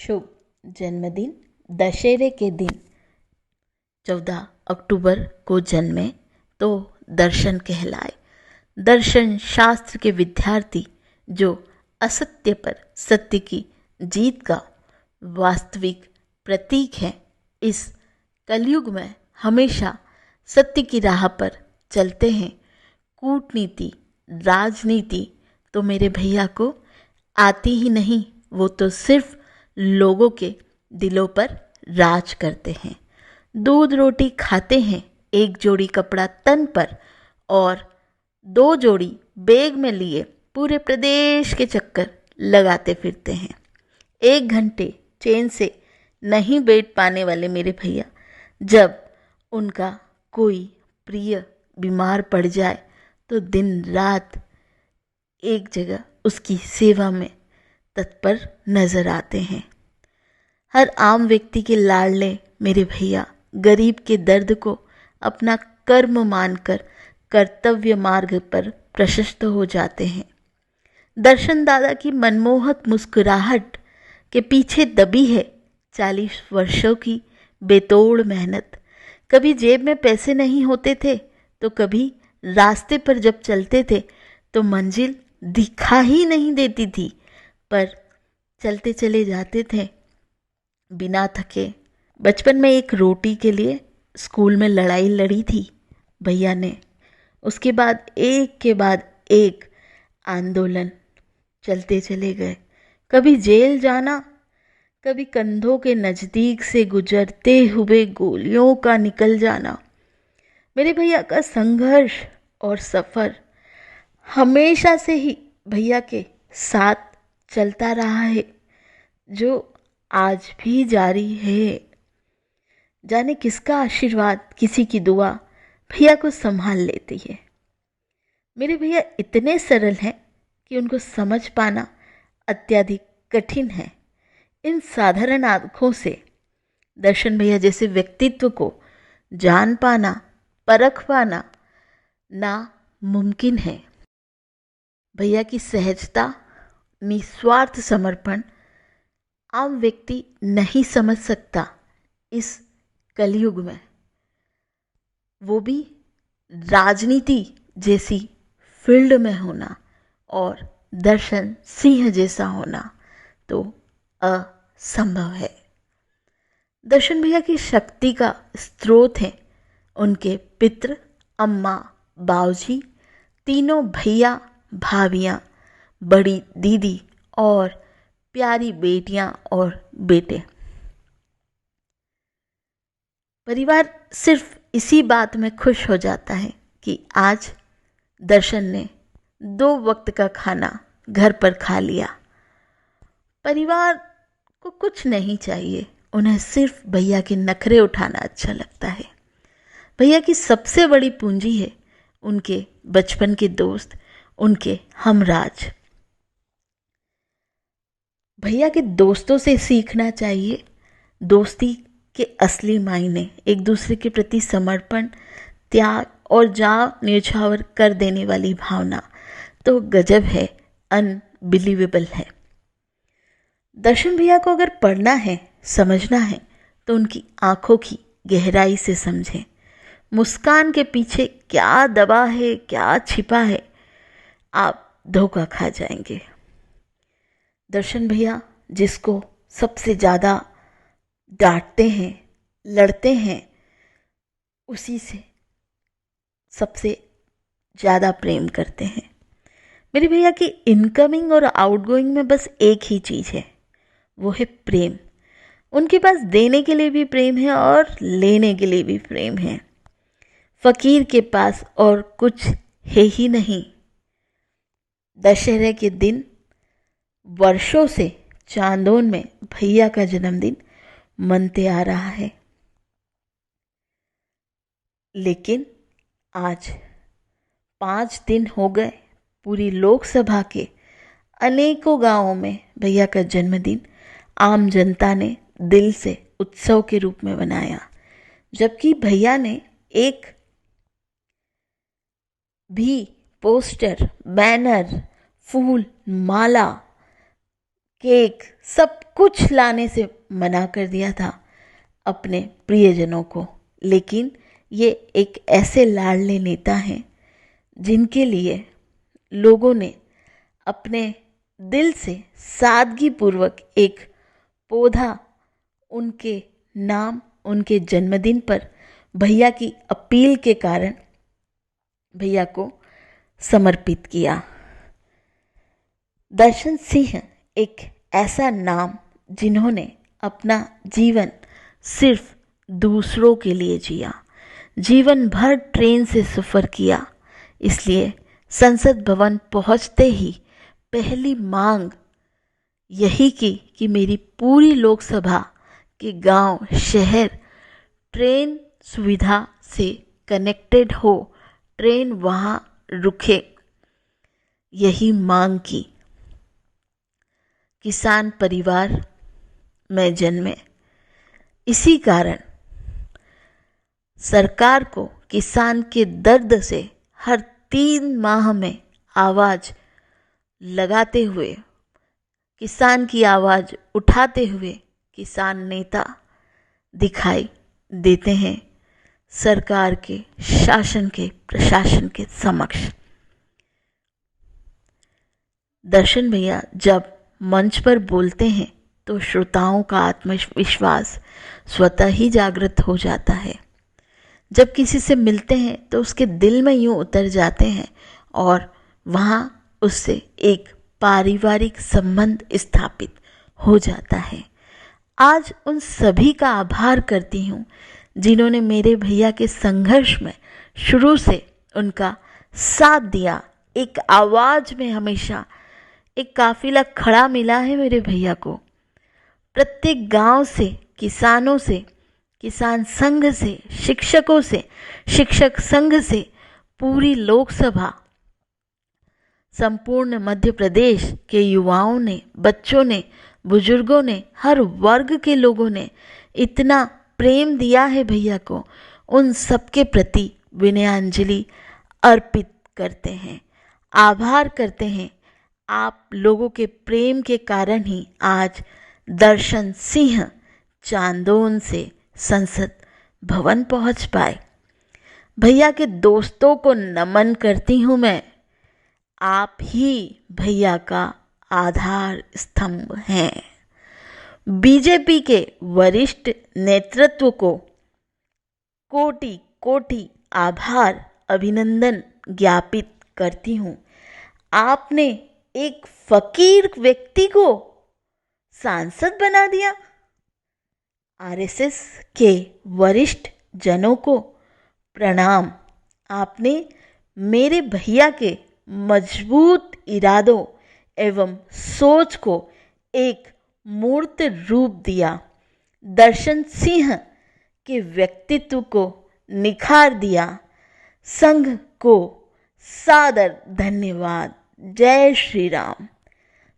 शुभ जन्मदिन। दशहरे के दिन 14 अक्टूबर को जन्मे तो दर्शन कहलाए। दर्शन शास्त्र के विद्यार्थी जो असत्य पर सत्य की जीत का वास्तविक प्रतीक है। इस कलयुग में हमेशा सत्य की राह पर चलते हैं। कूटनीति, राजनीति तो मेरे भैया को आती ही नहीं, वो तो सिर्फ लोगों के दिलों पर राज करते हैं। दूध रोटी खाते हैं, एक जोड़ी कपड़ा तन पर और दो जोड़ी बैग में लिए पूरे प्रदेश के चक्कर लगाते फिरते हैं। 1 घंटे चैन से नहीं बैठ पाने वाले मेरे भैया, जब उनका कोई प्रिय बीमार पड़ जाए तो दिन रात एक जगह उसकी सेवा में तत्पर नजर आते हैं। हर आम व्यक्ति के लाडले मेरे भैया गरीब के दर्द को अपना कर्म मानकर कर्तव्य मार्ग पर प्रशस्त हो जाते हैं। दर्शन दादा की मनमोहक मुस्कुराहट के पीछे दबी है 40 वर्षों की बेतोड़ मेहनत। कभी जेब में पैसे नहीं होते थे तो कभी रास्ते पर जब चलते थे तो मंजिल दिखा ही नहीं देती थी, पर चलते चले जाते थे बिना थके। बचपन में एक रोटी के लिए स्कूल में लड़ाई लड़ी थी भैया ने। उसके बाद एक आंदोलन चलते चले गए। कभी जेल जाना, कभी कंधों के नज़दीक से गुजरते हुए गोलियों का निकल जाना। मेरे भैया का संघर्ष और सफ़र हमेशा से ही भैया के साथ चलता रहा है, जो आज भी जारी है। जाने किसका आशीर्वाद, किसी की दुआ भैया को संभाल लेती है। मेरे भैया इतने सरल हैं कि उनको समझ पाना अत्यधिक कठिन है। इन साधारण आंखों से दर्शन भैया जैसे व्यक्तित्व को जान पाना, परख पाना नामुमकिन है। भैया की सहजता, निस्वार्थ समर्पण आम व्यक्ति नहीं समझ सकता। इस कलयुग में वो भी राजनीति जैसी फील्ड में होना और दर्शन सिंह जैसा होना तो असंभव है। दर्शन भैया की शक्ति का स्रोत है उनके पित्र, अम्मा, बाऊजी, तीनों भैया भाभियाँ, बड़ी दीदी और प्यारी बेटियाँ और बेटे। परिवार सिर्फ इसी बात में खुश हो जाता है कि आज दर्शन ने 2 वक्त का खाना घर पर खा लिया। परिवार को कुछ नहीं चाहिए, उन्हें सिर्फ भैया के नखरे उठाना अच्छा लगता है। भैया की सबसे बड़ी पूंजी है उनके बचपन के दोस्त, उनके हमराज। भैया के दोस्तों से सीखना चाहिए दोस्ती के असली मायने, एक दूसरे के प्रति समर्पण, त्याग और जान न्यौछावर कर देने वाली भावना तो गजब है, अनबिलीवेबल है। दर्शन भैया को अगर पढ़ना है, समझना है तो उनकी आंखों की गहराई से समझें। मुस्कान के पीछे क्या दबा है, क्या छिपा है, आप धोखा खा जाएंगे। दर्शन भैया जिसको सबसे ज़्यादा डांटते हैं, लड़ते हैं, उसी से सबसे ज़्यादा प्रेम करते हैं। मेरे भैया की इनकमिंग और आउटगोइंग में बस एक ही चीज़ है, वो है प्रेम। उनके पास देने के लिए भी प्रेम है और लेने के लिए भी प्रेम है। फकीर के पास और कुछ है ही नहीं। दशहरे के दिन वर्षों से चांदोन में भैया का जन्मदिन मनते आ रहा है, लेकिन आज 5 दिन हो गए पूरी लोकसभा के अनेकों गांवों में भैया का जन्मदिन आम जनता ने दिल से उत्सव के रूप में मनाया। जबकि भैया ने एक भी पोस्टर, बैनर, फूल, माला केक सब कुछ लाने से मना कर दिया था अपने प्रियजनों को। लेकिन ये एक ऐसे लाडले नेता हैं जिनके लिए लोगों ने अपने दिल से सादगीपूर्वक एक पौधा उनके नाम, उनके जन्मदिन पर भैया की अपील के कारण भैया को समर्पित किया। दर्शन सिंह एक ऐसा नाम जिन्होंने अपना जीवन सिर्फ दूसरों के लिए जिया, जीवन भर ट्रेन से सफ़र किया। इसलिए संसद भवन पहुंचते ही पहली मांग यही की कि मेरी पूरी लोकसभा के गांव, शहर ट्रेन सुविधा से कनेक्टेड हो, ट्रेन वहाँ रुके, यही मांग की। किसान परिवार में जन्मे, इसी कारण सरकार को किसान के दर्द से हर 3 माह में आवाज़ लगाते हुए, किसान की आवाज़ उठाते हुए किसान नेता दिखाई देते हैं सरकार के शासन के, प्रशासन के समक्ष। दर्शन भैया जब मंच पर बोलते हैं तो श्रोताओं का आत्मविश्वास स्वतः ही जागृत हो जाता है। जब किसी से मिलते हैं तो उसके दिल में यूं उतर जाते हैं और वहाँ उससे एक पारिवारिक संबंध स्थापित हो जाता है। आज उन सभी का आभार करती हूँ जिन्होंने मेरे भैया के संघर्ष में शुरू से उनका साथ दिया। एक आवाज़ में हमेशा एक काफिला खड़ा मिला है मेरे भैया को। प्रत्येक गांव से, किसानों से, किसान संघ से, शिक्षकों से, शिक्षक संघ से, पूरी लोकसभा, संपूर्ण मध्य प्रदेश के युवाओं ने, बच्चों ने, बुजुर्गों ने, हर वर्ग के लोगों ने इतना प्रेम दिया है भैया को। उन सबके प्रति विनयाञ्जलि अर्पित करते हैं, आभार करते हैं। आप लोगों के प्रेम के कारण ही आज दर्शन सिंह चांदोन से संसद भवन पहुंच पाए। भैया के दोस्तों को नमन करती हूँ मैं। आप ही भैया का आधार स्तंभ हैं। बीजेपी के वरिष्ठ नेतृत्व को कोटि कोटि आभार, अभिनंदन ज्ञापित करती हूँ। आपने एक फकीर व्यक्ति को सांसद बना दिया। आरएसएस के वरिष्ठ जनों को प्रणाम। आपने मेरे भैया के मजबूत इरादों एवं सोच को एक मूर्त रूप दिया। दर्शन सिंह के व्यक्तित्व को निखार दिया। संघ को सादर धन्यवाद। जय श्री राम।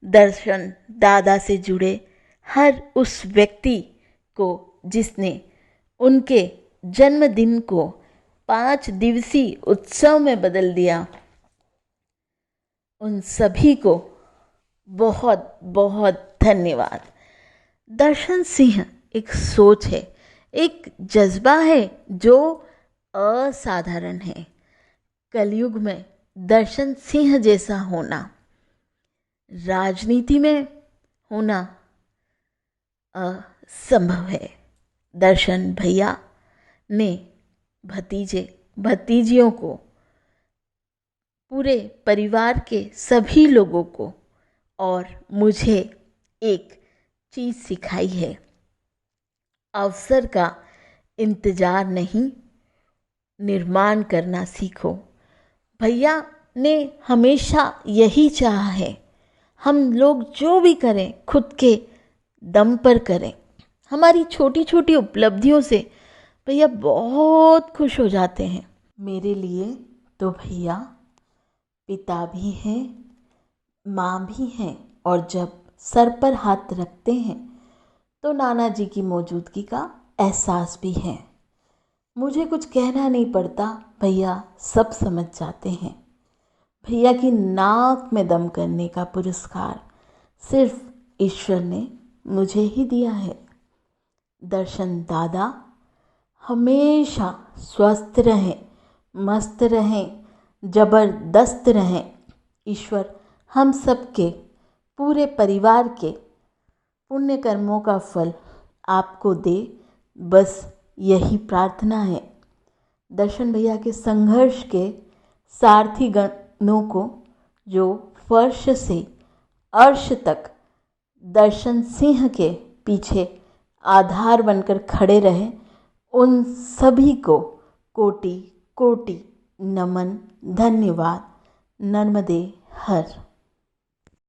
दर्शन दादा से जुड़े हर उस व्यक्ति को जिसने उनके जन्मदिन को 5 दिवसीय उत्सव में बदल दिया, उन सभी को बहुत बहुत धन्यवाद। दर्शन सिंह एक सोच है, एक जज्बा है जो असाधारण है। कलयुग में दर्शन सिंह जैसा होना, राजनीति में होना असंभव है। दर्शन भैया ने भतीजे भतीजियों को, पूरे परिवार के सभी लोगों को और मुझे एक चीज़ सिखाई है। अवसर का इंतज़ार नहीं, निर्माण करना सीखो। भैया ने हमेशा यही चाहा है, हम लोग जो भी करें खुद के दम पर करें। हमारी छोटी छोटी उपलब्धियों से भैया बहुत खुश हो जाते हैं। मेरे लिए तो भैया पिता भी हैं, माँ भी हैं, और जब सर पर हाथ रखते हैं तो नाना जी की मौजूदगी का एहसास भी है। मुझे कुछ कहना नहीं पड़ता, भैया सब समझ जाते हैं। भैया की नाक में दम करने का पुरस्कार सिर्फ ईश्वर ने मुझे ही दिया है। दर्शन दादा हमेशा स्वस्थ रहें, मस्त रहें, ज़बरदस्त रहें। ईश्वर हम सबके पूरे परिवार के पुण्य कर्मों का फल आपको दे, बस यही प्रार्थना है। दर्शन भैया के संघर्ष के सारथी गणों को जो फर्श से अर्श तक दर्शन सिंह के पीछे आधार बनकर खड़े रहे, उन सभी को कोटि कोटि नमन, धन्यवाद। नर्मदे हर।